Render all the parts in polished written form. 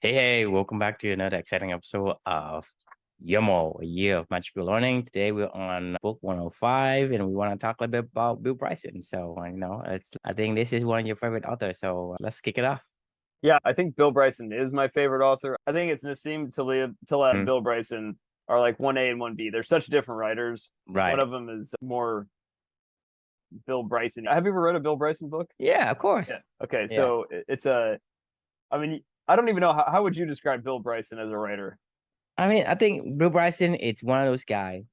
Hey, welcome back to another exciting episode of YOMO, A Year of Magical Learning. Today we're on book 105 and we want to talk a little bit about Bill Bryson. I think this is one of your favorite authors, so let's kick it off. Yeah, I think Bill Bryson is my favorite author. I think it's Nassim Taleb, Mm, Bill Bryson are like 1A and 1B. They're such different writers. One right. of them is more Bill Bryson. Have you ever read a Bill Bryson book? Yeah, of course. Yeah. Okay, Yeah. so it's I mean, I don't even know how would you describe Bill Bryson as a writer? I think Bill Bryson, it's one of those guys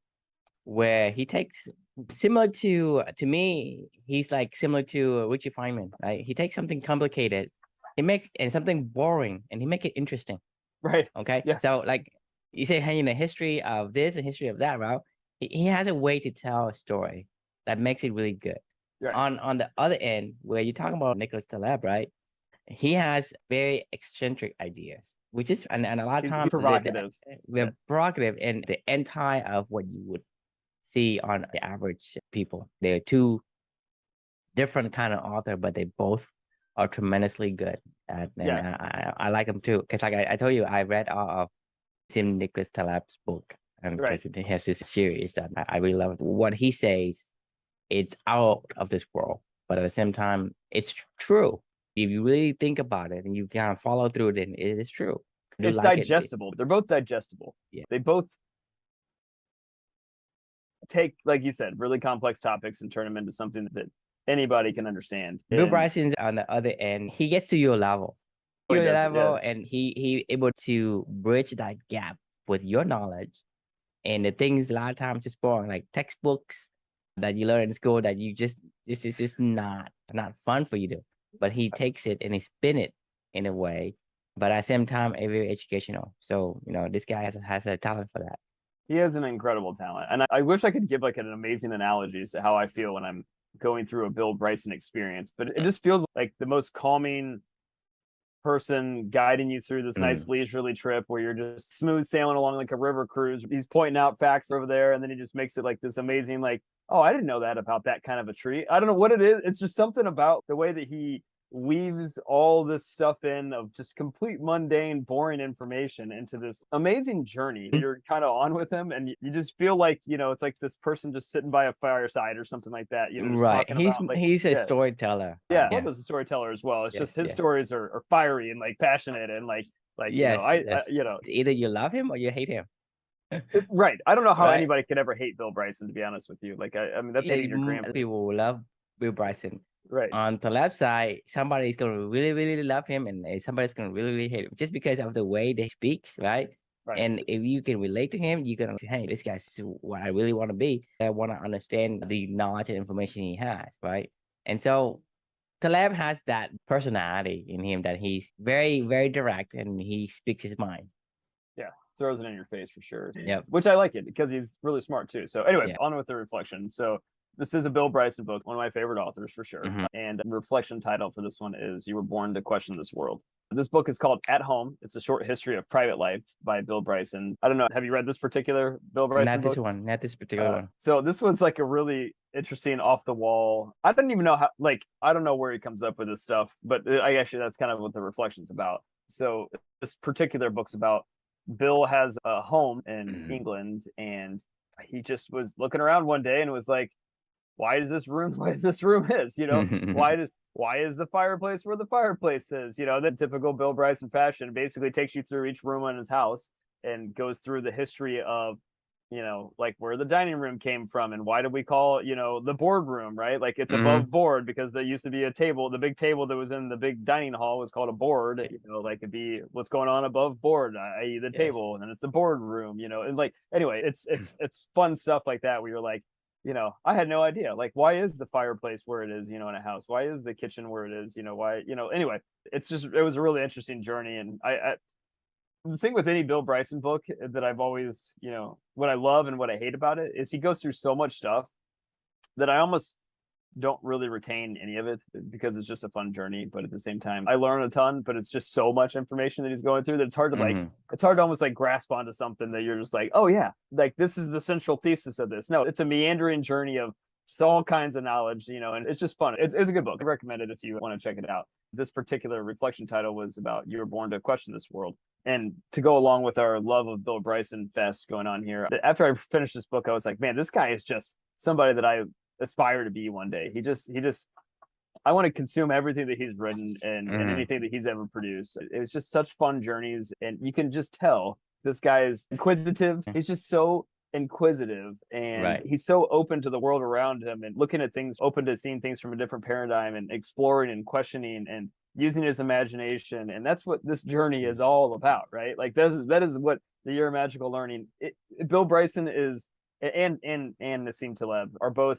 where he takes similar to me, he's like similar to Richie Feynman, right? He takes something complicated, he make and something boring and he make it interesting. Right. Okay. Yes. So like you say, hey, in the history of this and history of that, right? He has a way to tell a story that makes it really good. Right. On the other end, where you're talking about Nicholas Taleb, right? He has very eccentric ideas, which is and a lot of He's times provocative. Yeah. we're provocative and the anti of what you would see on the average people. They're two different kind of author, but they both are tremendously good. And Yeah. I like them too, because like I told you, I read all of Tim Nicholas Taleb's book, and Right. because he has this series that I really love. What he says, it's out of this world, but at the same time, it's true. If you really think about it and you kind of follow through, then it is true. I do It's like it. digestible. They're both digestible. Yeah. They both take, like you said, really complex topics and turn them into something that anybody can understand. Bill And Bryson's on the other end. He gets to your level, he your does it, yeah. level, and he able to bridge that gap with your knowledge. And the things a lot of times just boring, like textbooks that you learn in school that you just it's just not fun for you to. But he takes it and he spin it in a way, but at the same time, a very educational. So this guy has a talent for that. He has an incredible talent. And I wish I could give like an amazing analogy as to how I feel when I'm going through a Bill Bryson experience, but it just feels like the most calming person guiding you through this nice Mm. leisurely trip where you're just smooth sailing along like a river cruise. He's pointing out facts over there, and then he just makes it like this amazing, like, oh, I didn't know that about that kind of a tree. I don't know what it is. It's just something about the way that he weaves all this stuff in of just complete mundane, boring information into this amazing journey that you're kind of on with him. And you just feel like, it's like this person just sitting by a fireside or something like that, just Right. talking about like, He's a yeah, storyteller. yeah, Yeah. Taleb is a storyteller as well. It's Yeah. just his Yeah. stories are fiery and like passionate and like Yes. I Yes. Either you love him or you hate him. right. I don't know how Right. anybody could ever hate Bill Bryson, to be honest with you. Like I mean that's hating your grandpa. People will love Bill Bryson. Right. On the left side, somebody's gonna really, really love him, and somebody's gonna really, really hate him just because of the way they speaks, right? Right. And if you can relate to him, you're gonna say, hey, this guy's what I really want to be. I want to understand the knowledge and information he has, right? And so Taleb has that personality in him that he's very, very direct and he speaks his mind. Yeah. Throws it in your face for sure. Yep. Which I like it because he's really smart too. So anyway, Yeah. on with the reflection. So this is a Bill Bryson book, one of my favorite authors for sure. Mhm. And the reflection title for this one is You Were Born to Question This World. This book is called At Home. It's a short history of private life by Bill Bryson. I don't know. Have you read this particular Bill Bryson Not this book? one, not this particular one. So this was like a really interesting off the wall. I didn't even know how, like, I don't know where he comes up with this stuff, but I actually, that's kind of what the reflection's about. So this particular book's about Bill has a home in England and he just was looking around one day and was like, why is this room where this room is? Why is the fireplace where the fireplace is? The typical Bill Bryson fashion basically takes you through each room in his house and goes through the history of like where the dining room came from and why did we call the boardroom, right? Like it's above board because there used to be a table. The big table that was in the big dining hall was called a board. Like it'd be what's going on above board, i.e. the table, and then it's a boardroom. And like anyway, it's fun stuff like that where you're like, I had no idea. Like, why is the fireplace where it is, in a house? Why is the kitchen where it is? Why, anyway, it was a really interesting journey. And the thing with any Bill Bryson book that I've always, what I love and what I hate about it is he goes through so much stuff that I almost don't really retain any of it because it's just a fun journey. But at the same time, I learn a ton, but it's just so much information that he's going through that it's hard to it's hard to almost like grasp onto something that you're just like, oh yeah, like this is the central thesis of this. No, it's a meandering journey of all kinds of knowledge, and it's just fun. It's a good book. I recommend it if you want to check it out. this particular reflection title was about you were born to question this world. And to go along with our love of Bill Bryson fest going on here, after I finished this book, I was like, man, this guy is just somebody that I aspire to be one day. He just I want to consume everything that he's written and anything that he's ever produced. It was just such fun journeys, and you can just tell this guy is inquisitive. He's just so inquisitive, and he's so open to the world around him and looking at things, open to seeing things from a different paradigm and exploring and questioning and using his imagination. And that's what this journey is all about, right? Like that is what the Year of Magical Learning. Bill Bryson is and Naim Taleb are both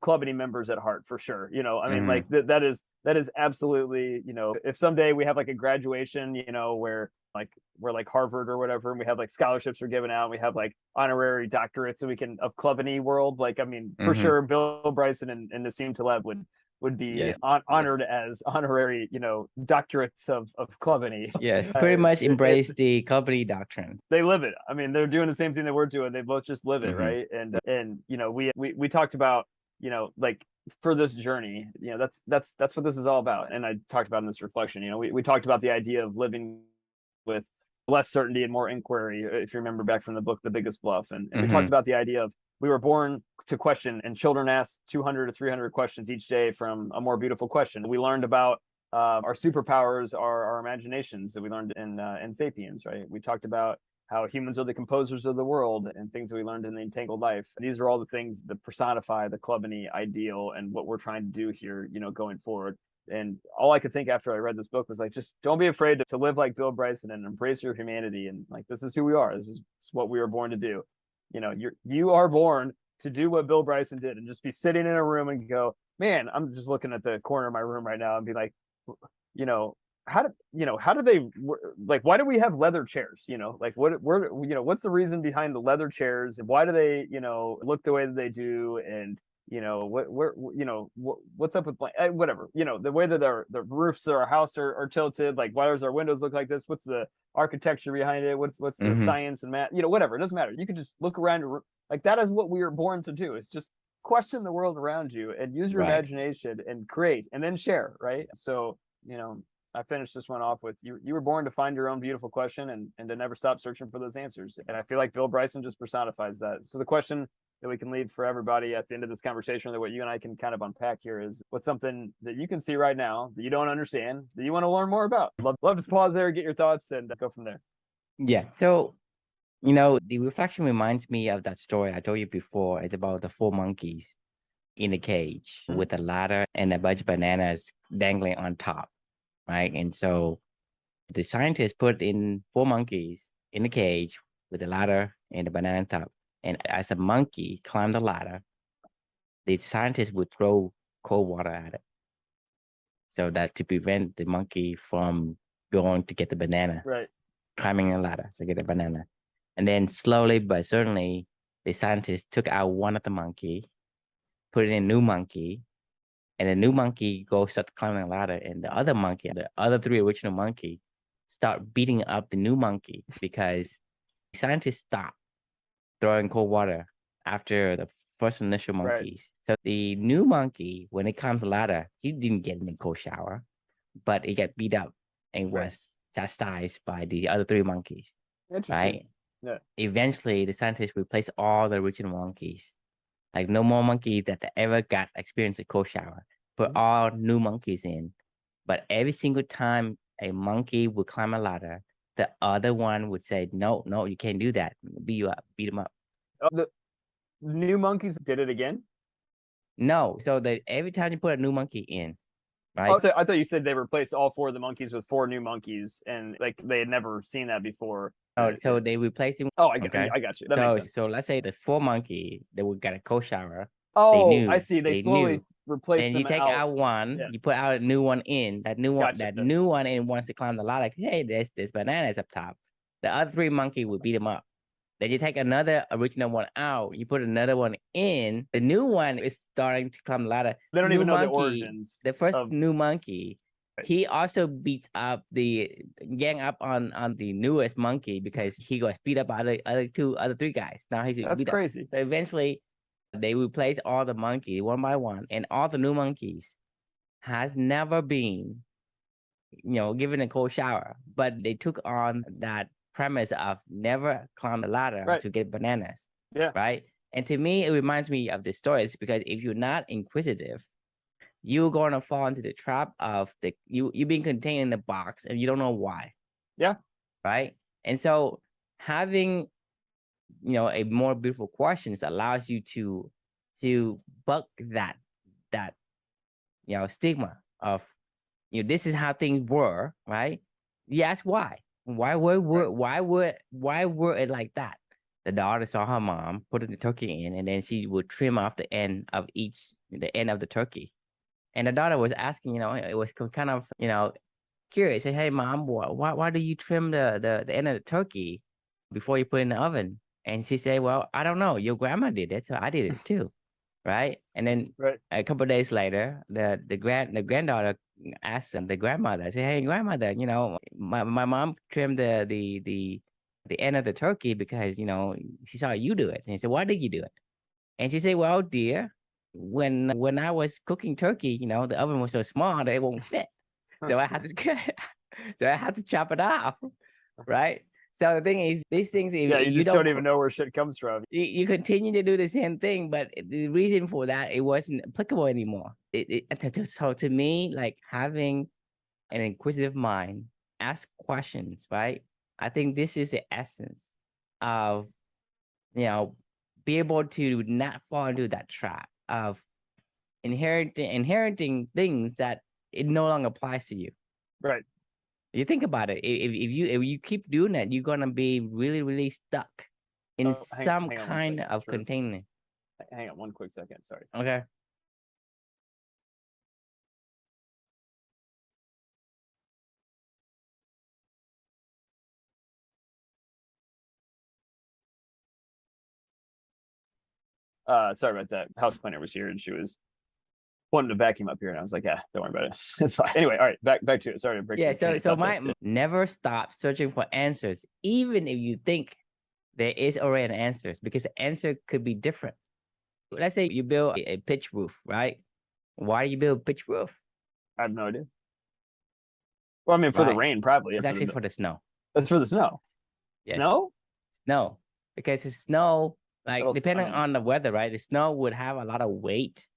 Clubany members at heart, for sure. You know, I mean, like that is absolutely, you know, if someday we have like a graduation, you know, where like we're like Harvard or whatever, and we have like scholarships are given out, and we have like honorary doctorates, so we can of Clubany world. Like, I mean, for sure, Bill Bryson and Naim Taleb would be honored as honorary, you know, doctorates of Clubany. Yes, pretty much embrace the Clubany doctrine. They live it. I mean, they're doing the same thing that we're doing. They both just live it, right? And you know, we talked about, you know, like for this journey, you know, that's what this is all about. And I talked about in this reflection, you know, we talked about the idea of living with less certainty and more inquiry, if you remember back from the book The Biggest Bluff. And we talked about the idea of we were born to question, and children ask 200 to 300 questions each day from a more beautiful question. We learned about our superpowers are our imaginations that we learned in Sapiens, right? We talked about how humans are the composers of the world and things that we learned in the Entangled Life. These are all the things that personify the Clubany ideal and what we're trying to do here, you know, going forward. And all I could think after I read this book was like, just don't be afraid to live like Bill Bryson and embrace your humanity. And like, this is who we are. This is what we were born to do. You know, you are born to do what Bill Bryson did and just be sitting in a room and go, man, I'm just looking at the corner of my room right now and be like, you know, how do they, like, why do we have leather chairs? You know, like what's the reason behind the leather chairs, and why do they, you know, look the way that they do? And, you know, what's up with whatever, you know, the way that the roofs of our house are tilted, like why does our windows look like this? What's the architecture behind it? What's the science and math? You know, whatever, it doesn't matter. You can just look around, like that is what we are born to do. It's just question the world around you and use your imagination and create and then share, right? So, you know, I finished this one off with you were born to find your own beautiful question and to never stop searching for those answers. And I feel like Bill Bryson just personifies that. So the question that we can leave for everybody at the end of this conversation, that what you and I can kind of unpack here, is what's something that you can see right now that you don't understand, that you want to learn more about? Love to pause there, get your thoughts, and go from there. Yeah. So, you know, the reflection reminds me of that story I told you before. It's about the 4 monkeys in a cage with a ladder and a bunch of bananas dangling on top. Right. And so the scientists put in 4 monkeys in the cage with a ladder and a banana on top. And as a monkey climbed the ladder, the scientists would throw cold water at it, so that to prevent the monkey from going to get the banana, climbing the ladder to get the banana. And then slowly but certainly, the scientists took out one of the monkey, put in a new monkey, and the new monkey goes start climbing the ladder, and the other monkey, the other 3 original monkey, start beating up the new monkey because scientists stopped throwing cold water after the first initial monkeys. So the new monkey, when it climbs the ladder, he didn't get in a cold shower, but he got beat up and was chastised by the other 3 monkeys. Interesting. Right? Yeah. Eventually, the scientists replaced all the original monkeys. Like no more monkeys that ever got experience a cold shower. Put all new monkeys in. But every single time a monkey would climb a ladder, the other one would say, no, you can't do that. Beat them up. The new monkeys did it again? No. So every time you put a new monkey in, right? Oh, I thought you said they replaced all 4 of the monkeys with 4 new monkeys, and like they had never seen that before. Oh, so they replaced him. Oh, I got you. That makes sense. So let's say the 4 monkey that would get a cold shower. Oh, I see. They slowly replaced them. And you take out one, you put out a new one in. That new one in wants to climb the ladder. Like, hey, there's bananas up top. The other 3 monkey would beat him up. Then you take another original one out. You put another one in. The new one is starting to climb the ladder. They don't even know the origins. The first new monkey. He also beats up gang up on the newest monkey because he got beat up by the other 3 guys. Now he's that's beat crazy. Up. So eventually, they replace all the monkeys one by one, and all the new monkeys has never been given a cold shower, but they took on that premise of never climb the ladder Right. to get bananas. Yeah. Right. And to me, it reminds me of the stories, because if you're not inquisitive, you're going to fall into the trap of you being contained in a box and you don't know why. Yeah. Right. And so having, a more beautiful questions allows you to buck that stigma of, this is how things were, right? You ask why. Why were it like that? The daughter saw her mom putting the turkey in, and then she would trim off the end of the turkey. And the daughter was asking, it was kind of, curious. Say, hey, mom, why do you trim the end of the turkey before you put it in the oven? And she said, well, I don't know. Your grandma did it, so I did it too. Right. And then a couple of days later, the granddaughter asked the grandmother, say, hey, grandmother, my mom trimmed the end of the turkey because, she saw you do it. And he said, why did you do it? And she said, well, dear, when I was cooking turkey, the oven was so small that it won't fit. So I had to chop it off. Right. So the thing is, these things, you just don't even know where shit comes from. You continue to do the same thing, but the reason for that, it wasn't applicable anymore. So to me, like, having an inquisitive mind, ask questions, right? I think this is the essence of, be able to not fall into that trap of inheriting things that it no longer applies to you. Right. You think about it. If you keep doing that, you're gonna be really, really stuck in some kind of containment. Hang on one quick second. Sorry. Okay. Sorry about that. House cleaner was here and she was wanted to vacuum up here, and I was like, yeah, don't worry about it. It's fine. Anyway, all right, back to it. Sorry to break. Yeah, so never stop searching for answers, even if you think there is already an answer, because the answer could be different. Let's say you build a pitch roof, right? Why do you build a pitch roof? I have no idea. Well, I mean, for the rain, probably. It's actually for the snow. That's for the snow. Yes. Snow, because the snow, like, depending on the weather, right? The snow would have a lot of weight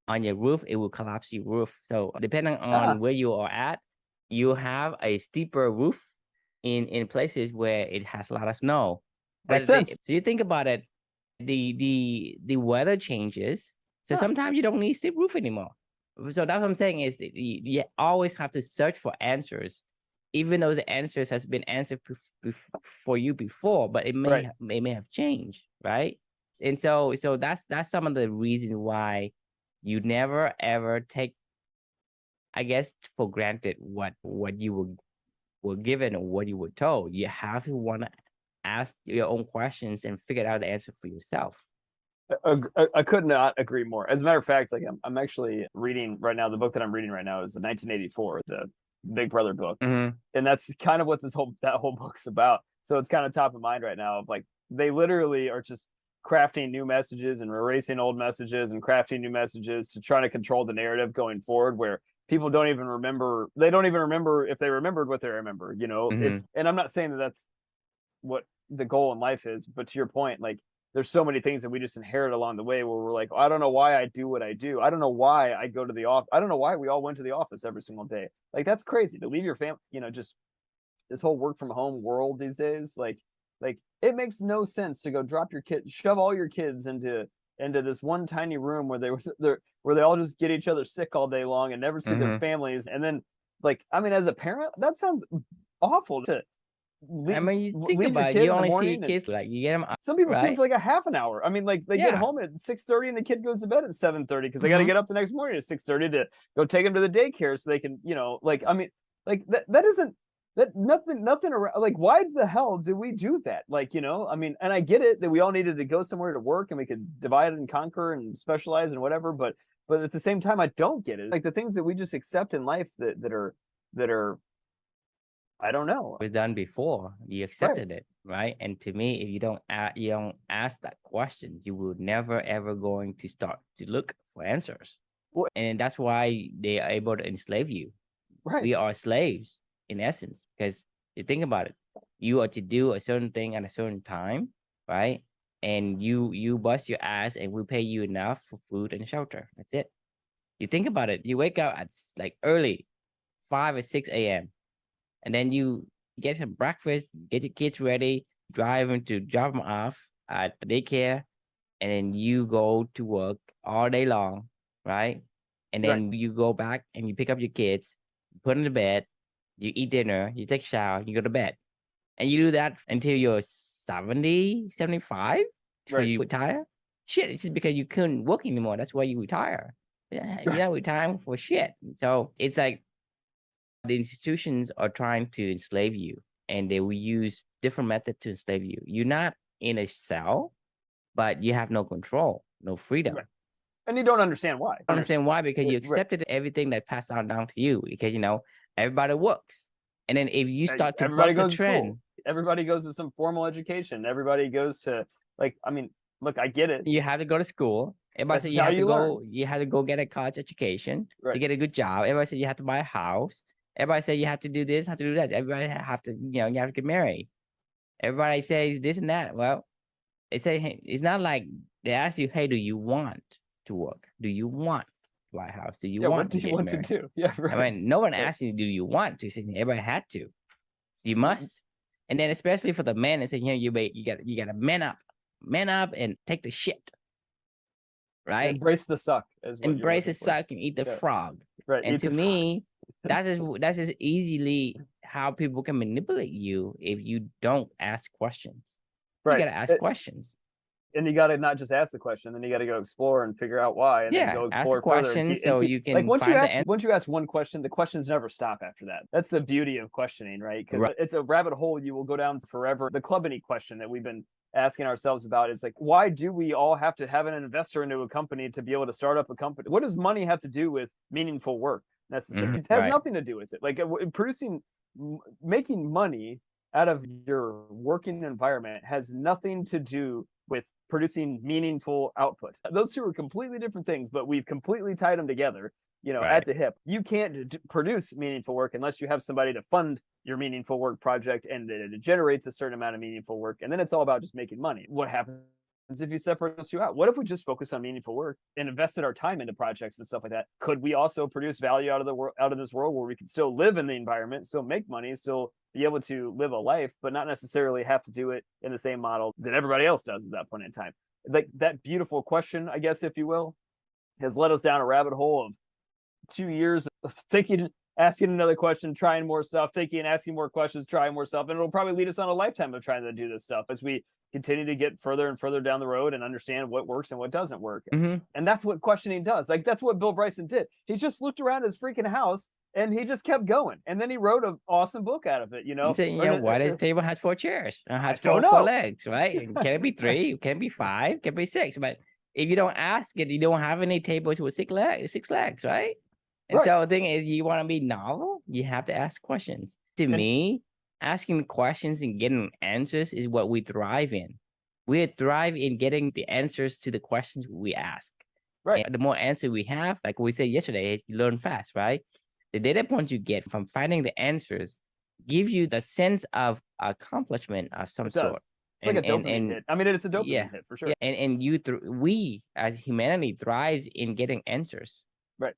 on your roof. It will collapse your roof. So depending on where you are at, you have a steeper roof in places where it has a lot of snow. Makes sense. So you think about it, the weather changes. So sometimes you don't need steep roof anymore. So that's what I'm saying is that you always have to search for answers, even though the answers has been answered for you before, but it may have changed, right? And so that's some of the reason why you never ever take, I guess, for granted what you were given or what you were told. You have to want to ask your own questions and figure out the answer for yourself. I could not agree more. As a matter of fact, like I'm actually reading right now. The book that I'm reading right now is the 1984, the Big Brother book, and that's kind of what that whole book's about. So it's kind of top of mind right now. Of like, they literally are just crafting new messages and erasing old messages and crafting new messages to try to control the narrative going forward, where people don't even remember. They don't even remember if they remembered what they remember. It's and I'm not saying that that's what the goal in life is, but to your point, like, there's so many things that we just inherit along the way where we're like, I don't know why I do what I do. I don't know why I go to the office. I don't know why we all went to the office every single day. Like, that's crazy to leave your family, just this whole work from home world these days. Like it makes no sense to go drop your kid, shove all your kids into this one tiny room where they all just get each other sick all day long and never see their families. And then, like, I mean, as a parent, that sounds awful to you think about it, you only see your kids, like, you get them. Some people see them for like a half an hour. I mean, like, they get home at 6:30 and the kid goes to bed at 7:30 because they got to get up the next morning at 6:30 to go take them to the daycare so they can, like, I mean, like, that isn't that nothing around. Like, why the hell do we do that? Like, I mean, and I get it that we all needed to go somewhere to work and we could divide and conquer and specialize and whatever, but at the same time, I don't get it. Like, the things that we just accept in life that are I don't know. It was done before. You accepted it, right? And to me, if you don't ask that question, you will never ever going to start to look for answers. And that's why they are able to enslave you, Right. We are slaves in essence, because you think about it, you are to do a certain thing at a certain time, right? And you bust your ass, and we pay you enough for food and shelter. That's it. You think about it. You wake up at like early, 5 or 6 a.m., and then you get some breakfast, get your kids ready, drop them off at the daycare, and then you go to work all day long, right? And Right. then you go back and you pick up your kids, put them to bed, you eat dinner, you take a shower, you go to bed. And you do that until you're 70, 75 before Right. you retire. Shit, it's just because you couldn't work anymore. That's why you retire. Yeah, you're not retiring for shit. So it's like the institutions are trying to enslave you, and they will use different methods to enslave you. You're not in a cell, but you have no control, no freedom. Right. And you don't understand why. I understand why, because you Right. accepted everything that passed down to you, because everybody works. And then if you start to Everybody buck the goes to school. trend, Everybody goes to some formal education. Everybody goes to, like, I mean, look, I get it. you have to go to school. Everybody That's said you how have to you go, learn. you have to go get a college education to Right. get a good job. Everybody said you have to buy a house. Everybody said you have to do this, have to do that. Everybody have to, you have to get married. Everybody says this and that. Well, they say, hey, it's not like they ask you, hey, do you want to work? Do you want to buy a house? Do you Yeah, what want do to you get want to married? do? Yeah, I right. mean, no one Right. asked you, do you want to? So everybody had to. You must. And then especially for the men, they say, you gotta man up and take the shit. Right? Embrace the suck as well. Embrace the suck and eat the Yeah. frog. Right. And Eat to the frog. me, that's just easily how people can manipulate you if you don't ask questions. You Right. gotta ask questions. And you got to not just ask the question, then you got to go explore and figure out why, and then Yeah, go ask the explore further. questions so you Like can once you find the ask answer. once you ask one question, the questions never stop after that. That's the beauty of questioning, right? Because Right. it's a rabbit hole you will go down forever. The club any question that we've been asking ourselves about is like, why do we all have to have an investor into a company to be able to start up a company? What does money have to do with meaningful work necessarily? It has Right. nothing to do with it. Like making money out of your working environment has nothing to do with producing meaningful output. Those two are completely different things, but we've completely tied them together, Right. at the hip. You can't produce meaningful work unless you have somebody to fund your meaningful work project, and it generates a certain amount of meaningful work. And then it's all about just making money. What happens if you separate those two out? What if we just focus on meaningful work and invested our time into projects and stuff like that? Could we also produce value out of this world where we can still live in the environment, still make money, still be able to live a life, but not necessarily have to do it in the same model that everybody else does at that point in time? Like that beautiful question, I guess, if you will, has led us down a rabbit hole of 2 years of thinking, asking another question, trying more stuff, thinking, asking more questions, trying more stuff. And it'll probably lead us on a lifetime of trying to do this stuff as we continue to get further and further down the road and understand what works and what doesn't work. And that's what questioning does. Like that's what Bill Bryson did. He just looked around his freaking house and he just kept going. And then he wrote an awesome book out of it, I'm saying, why this table has 4 chairs? Has four legs, right? Can it be 3? Can it be 5? Can it be 6? But if you don't ask it, you don't have any tables with 6 legs, right? And so the thing is, you want to be novel, you have to ask questions. To me, asking questions and getting answers is what we thrive in. We thrive in getting the answers to the questions we ask. Right. And the more answer we have, like we said yesterday, you learn fast, right? The data points you get from finding the answers give you the sense of accomplishment of some sort. It's like a dopamine hit. I mean, it's a dopamine hit for sure. Yeah. And we as humanity thrives in getting answers. Right.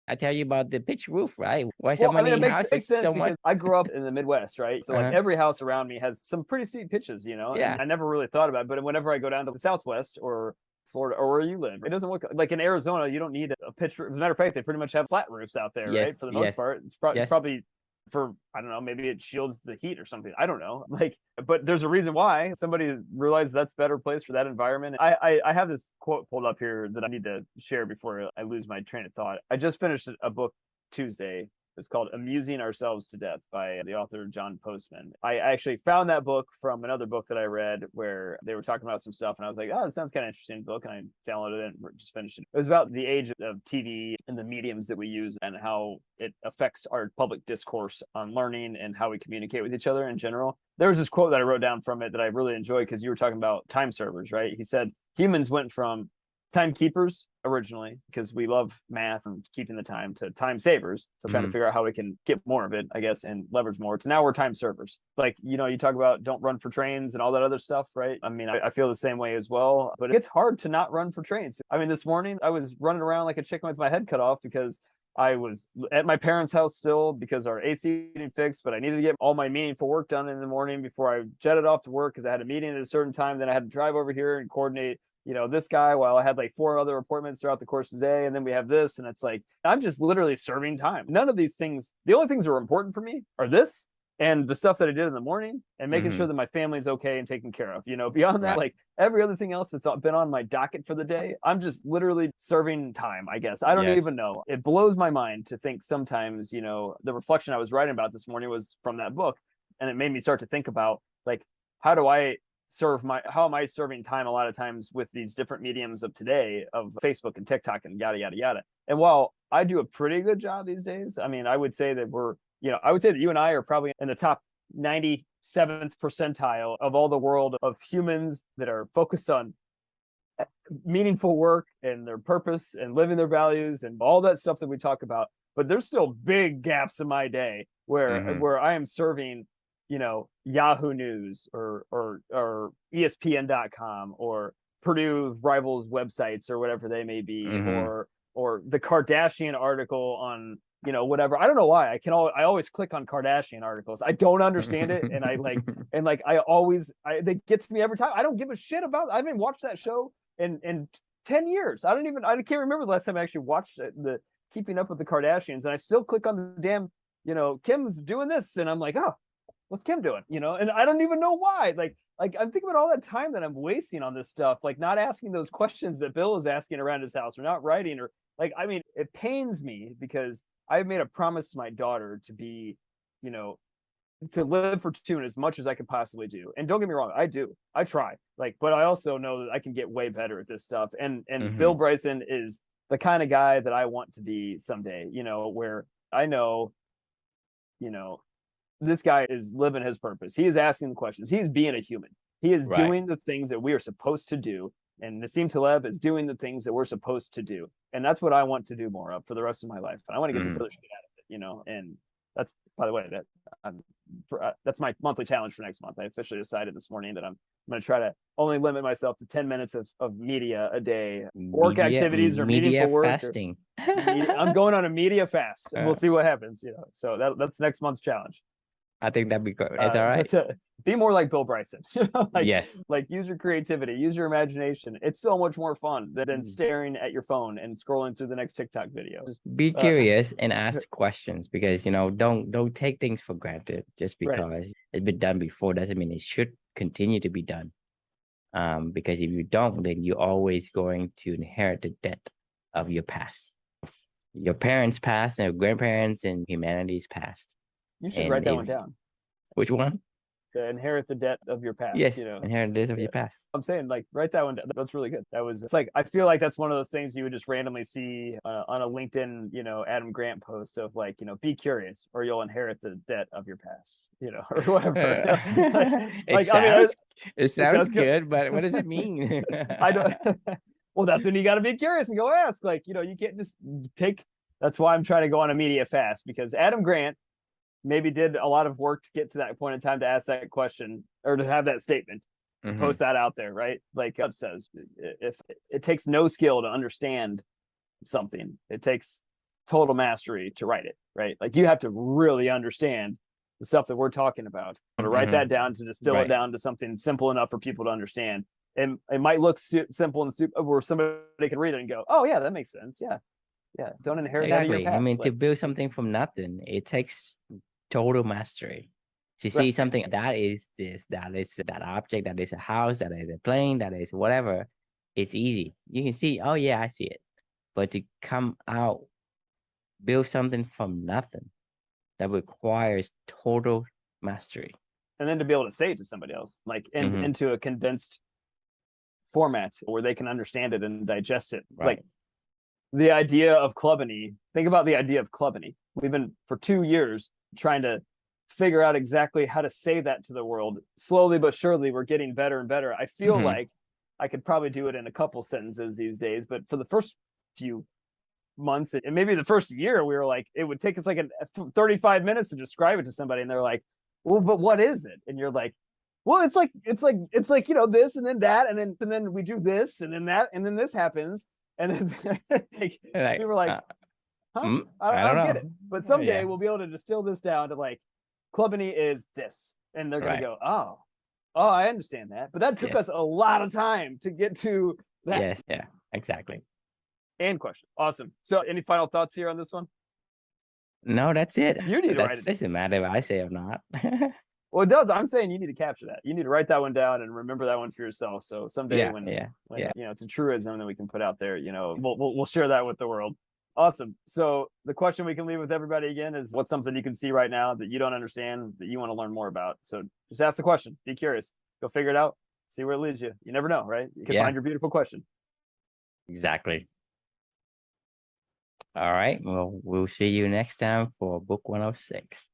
I tell you about the pitch roof, right? Why Well, I mean, it makes sense because I grew up in the Midwest, right? So like every house around me has some pretty steep pitches, Yeah. And I never really thought about it, but whenever I go down to the Southwest or Florida or where you live, it doesn't look like in Arizona, you don't need a pitch roof. As a matter of fact, they pretty much have flat roofs out there, right? For the most part. It's probably for, I don't know, maybe it shields the heat or something. I don't know. Like, but there's a reason why somebody realized that's a better place for that environment. I have this quote pulled up here that I need to share before I lose my train of thought. I just finished a book Tuesday. It's called Amusing Ourselves to Death by the author John Postman. I actually found that book from another book that I read where they were talking about some stuff, and I was like, oh, that sounds kind of interesting book, and I downloaded it and just finished it. It was about the age of TV and the mediums that we use and how it affects our public discourse on learning and how we communicate with each other in general. There was this quote that I wrote down from it that I really enjoyed because you were talking about time servers, right? He said, humans went from timekeepers originally, because we love math and keeping the time, to time savers. So trying to figure out how we can get more of it, I guess, and leverage more. So now we're time servers. Like, you talk about don't run for trains and all that other stuff, right? I mean, I feel the same way as well, but it's hard to not run for trains. I mean, this morning I was running around like a chicken with my head cut off because I was at my parents' house still because our AC didn't fix, but I needed to get all my meaningful work done in the morning before I jetted off to work because I had a meeting at a certain time. Then I had to drive over here and coordinate this guy while I had like 4 other appointments throughout the course of the day. And then we have this, and it's like, I'm just literally serving time. None of these things, the only things that are important for me are this and the stuff that I did in the morning and making sure that my family's okay and taken care of. Beyond that, like every other thing else that's been on my docket for the day, I'm just literally serving time, I guess. I don't even know. It blows my mind to think sometimes, the reflection I was writing about this morning was from that book. And it made me start to think about like, how am I serving time a lot of times with these different mediums of today of Facebook and TikTok and yada, yada, yada. And while I do a pretty good job these days, I mean, I would say that you and I are probably in the top 97th percentile of all the world of humans that are focused on meaningful work and their purpose and living their values and all that stuff that we talk about. But there's still big gaps in my day where I am serving Yahoo News or ESPN.com or Purdue rivals websites or whatever they may be, or the Kardashian article on whatever. I don't know why I always click on Kardashian articles. I don't understand it, and they get to me every time. I don't give a shit about. I haven't watched that show in 10 years. I can't remember the last time I actually watched the Keeping Up with the Kardashians, and I still click on the damn Kim's doing this, and I'm like, oh, what's Kim doing? And I don't even know why. Like I'm thinking about all that time that I'm wasting on this stuff, like not asking those questions that Bill is asking around his house, or not writing, or I mean, it pains me because I've made a promise to my daughter to be, to live for tune as much as I could possibly do. And don't get me wrong, I do. I try. But I also know that I can get way better at this stuff. And Bill Bryson is the kind of guy that I want to be someday, where I know, this guy is living his purpose. He is asking the questions. He is being a human. He is doing the things that we are supposed to do. And Naim Taleb is doing the things that we're supposed to do. And that's what I want to do more of for the rest of my life. And I want to get this other shit out of it, And that's, by the way, that's my monthly challenge for next month. I officially decided this morning that I'm going to try to only limit myself to 10 minutes of media a day, work activities or meaningful work. Fasting. I'm going on a media fast. We'll see what happens. So that's next month's challenge. I think that'd be good. Is that right? Be more like Bill Bryson. Yes. Use your creativity, use your imagination. It's so much more fun than staring at your phone and scrolling through the next TikTok video. Just be curious and ask questions, because don't take things for granted just because it's been done before doesn't mean it should continue to be done. Because if you don't, then you're always going to inherit the debt of your past, your parents' past, and your grandparents, and humanity's past. You should write that one down. Which one? To inherit the debt of your past. Yes, inherit the debt of your past. I'm saying, write that one down. That's really good. It's I feel like that's one of those things you would just randomly see on a LinkedIn, Adam Grant post of be curious or you'll inherit the debt of your past, or whatever. It sounds good, but what does it mean? I don't. Well, that's when you got to be curious and go ask. You can't just take. That's why I'm trying to go on a media fast, because Adam Grant maybe did a lot of work to get to that point in time to ask that question or to have that statement, post that out there, right? Like Up says, if it takes no skill to understand something, it takes total mastery to write it, right? You have to really understand the stuff that we're talking about to write that down, to distill it down to something simple enough for people to understand. And it might look simple and where somebody can read it and go, oh yeah, that makes sense. Yeah. Don't inherit that in your past. I mean, to build something from nothing, it takes total mastery. To see something that is this, that is that object, that is a house, that is a plane, that is whatever, it's easy. You can see, oh yeah, I see it. But to come out, build something from nothing, that requires total mastery. And then to be able to say it to somebody else, into a condensed format where they can understand it and digest it. The idea of Clubany, think about the idea of Clubany. We've been for 2 years trying to figure out exactly how to say that to the world. Slowly but surely, we're getting better and better. I feel like I could probably do it in a couple sentences these days, but for the first few months and maybe the first year, we were like, it would take us like 35 minutes to describe it to somebody, and they're like, well, but what is it? And you're like, well, it's like this and then that, and then we do this and then that, and then this happens, and then like, we were like, huh? I don't get it. But someday we'll be able to distill this down to like, Clubany is this, and they're gonna go, oh, I understand that. But that took us a lot of time to get to that. Yes, yeah, exactly. And question. Awesome. So any final thoughts here on this one? No, that's it. You need to write it. Doesn't matter if I say or not. Well, it does. I'm saying you need to capture that. You need to write that one down and remember that one for yourself. So someday when it's a truism that we can put out there, we'll share that with the world. Awesome. So the question we can leave with everybody again is, what's something you can see right now that you don't understand that you want to learn more about? So just ask the question. Be curious. Go figure it out. See where it leads you. You never know, right? You can find your beautiful question. Exactly. All right. Well, we'll see you next time for book 106.